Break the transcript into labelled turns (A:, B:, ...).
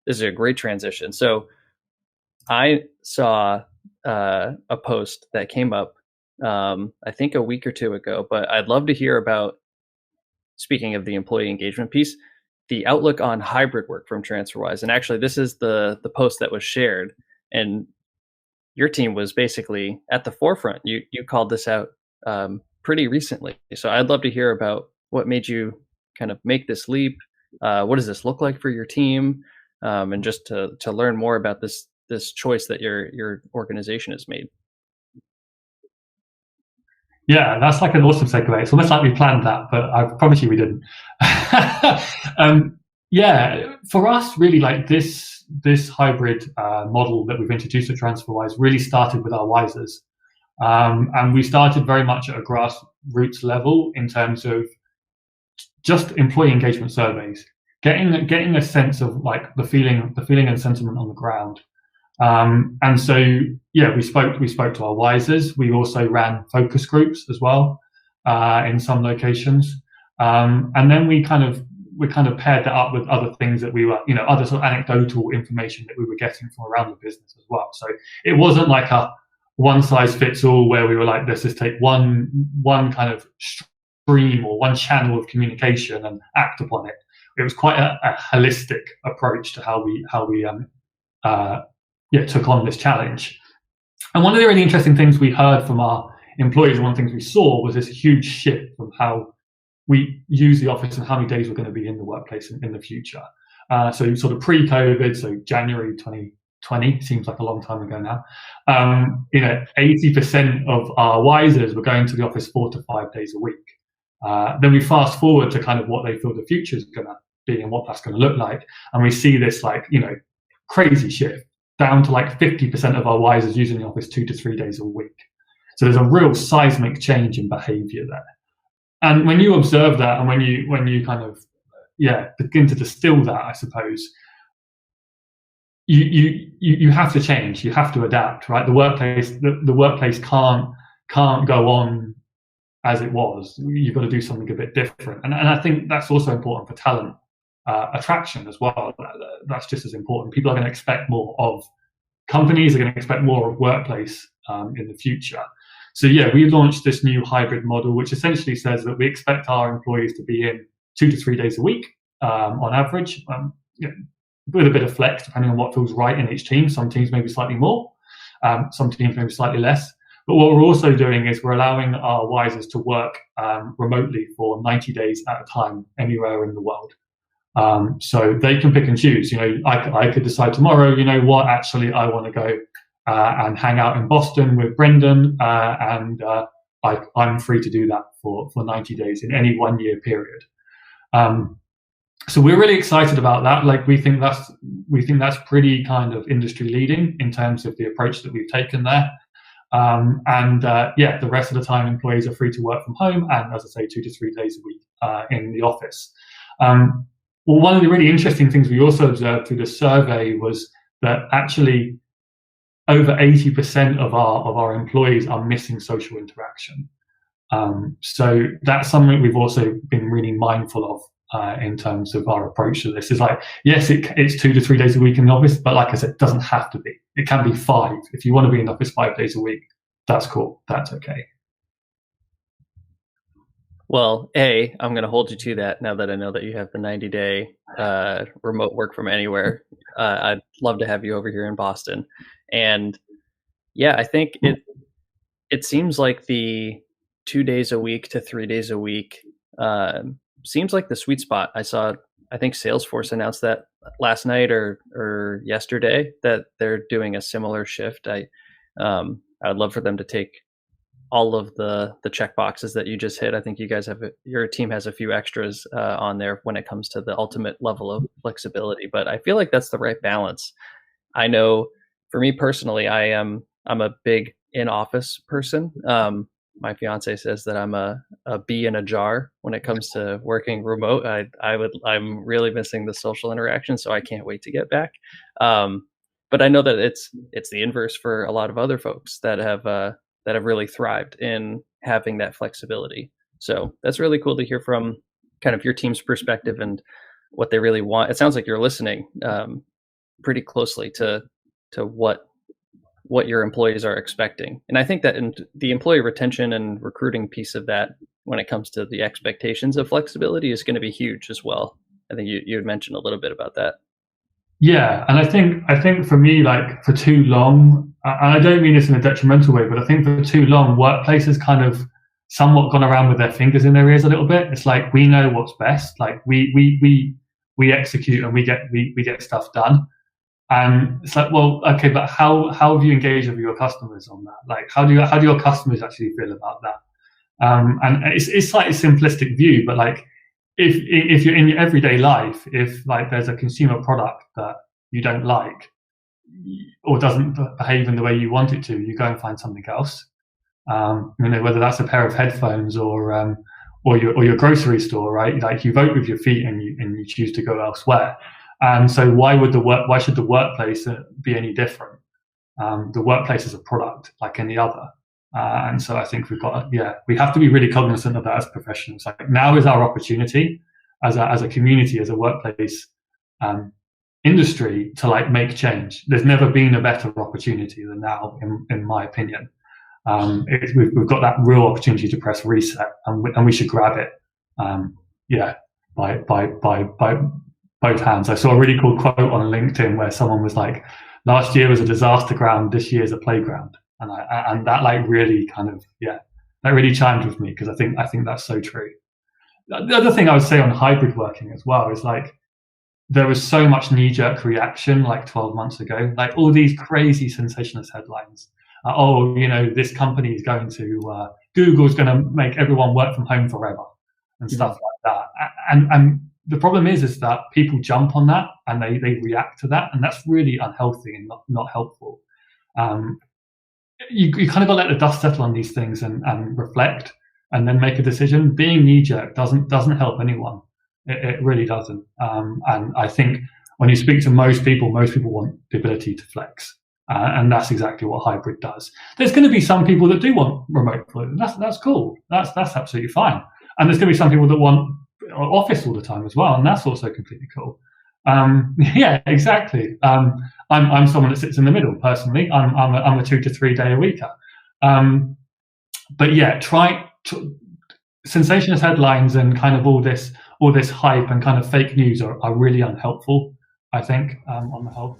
A: this is a great transition. So I saw a post that came up, I think a week or two ago, but I'd love to hear about, speaking of the employee engagement piece, the outlook on hybrid work from TransferWise. And actually, this is the post that was shared, and your team was basically at the forefront. You called this out pretty recently, so I'd love to hear about what made you kind of make this leap. What does this look like for your team, and just to learn more about this choice that your organization has made.
B: Yeah, that's like an awesome segue. It's almost like we planned that, but I promise you we didn't. Yeah, for us, really, like this hybrid model that we've introduced at TransferWise really started with our Wisers, and we started very much at a grassroots level in terms of just employee engagement surveys, getting a sense of like the feeling and sentiment on the ground. And so, yeah, we spoke to our Wisers. We also ran focus groups as well in some locations, and then we kind of paired that up with other things that we were, other sort of anecdotal information that we were getting from around the business as well. So it wasn't like a one size fits all where we were like, let's just take one kind of stream or one channel of communication and act upon it. It was quite a holistic approach to how we took on this challenge. And one of the really interesting things we heard from our employees, and one of the things we saw, was this huge shift from how we use the office and how many days we're going to be in the workplace in the future. So sort of pre-COVID, so January 2020, seems like a long time ago now, 80% of our Wisers were going to the office 4 to 5 days a week. Then we fast forward to kind of what they feel the future is going to be and what that's going to look like. And we see this crazy shift down to like 50% of our Wisers using the office 2 to 3 days a week. So there's a real seismic change in behavior there. And when you observe that, and when you kind of begin to distill that, I suppose you have to change, you have to adapt, right? The workplace can't go on as it was. You've got to do something a bit different, and I think that's also important for talent attraction as well. That's just as important. People are going to expect more of companies, are going to expect more of workplace in the future. So yeah, we launched this new hybrid model, which essentially says that we expect our employees to be in 2 to 3 days a week on average, with a bit of flex depending on what feels right in each team. Some teams maybe slightly more, some teams maybe slightly less. But what we're also doing is we're allowing our Wisers to work remotely for 90 days at a time anywhere in the world. So they can pick and choose. I could decide tomorrow, actually I want to go and hang out in Boston with Brendan, and I'm free to do that for 90 days in any 1 year period. So we're really excited about that. Like we think that's pretty kind of industry leading in terms of the approach that we've taken there. The rest of the time employees are free to work from home, and as I say, 2 to 3 days a week in the office. Well, one of the really interesting things we also observed through the survey was that actually over 80% of our employees are missing social interaction. So that's something we've also been really mindful of in terms of our approach to this. Is like, yes, it's 2 to 3 days a week in the office, but like I said, it doesn't have to be. It can be 5. If you want to be in the office 5 days a week, that's cool. That's okay.
A: Well, I'm going to hold you to that now that I know that you have the 90-day remote work from anywhere. I'd love to have you over here in Boston. And yeah, I think it seems like the 2 days a week to 3 days a week seems like the sweet spot. I think Salesforce announced that last night or yesterday that they're doing a similar shift. I'd love for them to take all of the check boxes that you just hit. I think your team has a few extras on there when it comes to the ultimate level of flexibility, but I feel like that's the right balance. I know for me personally, I'm a big in-office person. My fiance says that I'm a bee in a jar when it comes to working remote. I'm really missing the social interaction, so I can't wait to get back. But I know that it's the inverse for a lot of other folks that have really thrived in having that flexibility. So that's really cool to hear from kind of your team's perspective and what they really want. It sounds like you're listening pretty closely to what your employees are expecting. And I think that in the employee retention and recruiting piece of that, when it comes to the expectations of flexibility, is going to be huge as well. I think you had mentioned a little bit about that.
B: Yeah, and I think for me, like for too long, and I don't mean this in a detrimental way, but I think for too long, workplaces kind of somewhat gone around with their fingers in their ears a little bit. It's like we know what's best, like we execute and we get stuff done. And it's like, well, okay, but how have you engaged with your customers on that? Like, how do your customers actually feel about that? And it's slightly simplistic view, but like if you're in your everyday life, if like there's a consumer product that you don't like or doesn't behave in the way you want it to, you go and find something else. Whether that's a pair of headphones or your grocery store, right? Like you vote with your feet and you choose to go elsewhere. And so why should the workplace be any different? The workplace is a product like any other. And so I think we have to be really cognizant of that as professionals. Like now is our opportunity as a community, as a workplace industry to like make change. There's never been a better opportunity than now, in my opinion. We've got that real opportunity to press reset, and we should grab it. By both hands. I saw a really cool quote on LinkedIn where someone was like, "Last year was a disaster ground. This year's a playground." And that like really kind of that really chimed with me because I think that's so true. The other thing I would say on hybrid working as well is like there was so much knee-jerk reaction like 12 months ago, like all these crazy sensationalist headlines. This company is going to Google's going to make everyone work from home forever and stuff like that. And the problem is that people jump on that and they react to that, and that's really unhealthy and not helpful. You kind of got to let the dust settle on these things and reflect and then make a decision. Being knee-jerk doesn't help anyone. It really doesn't. And I think when you speak to most people want the ability to flex. And that's exactly what hybrid does. There's going to be some people that do want remote work. That's cool. That's absolutely fine. And there's going to be some people that want office all the time as well, and that's also completely cool. Yeah, exactly. I'm someone that sits in the middle personally. I'm a 2 to 3 day a weeker. But yeah, sensationalist headlines and kind of all this hype and kind of fake news are really unhelpful, I think, on the whole.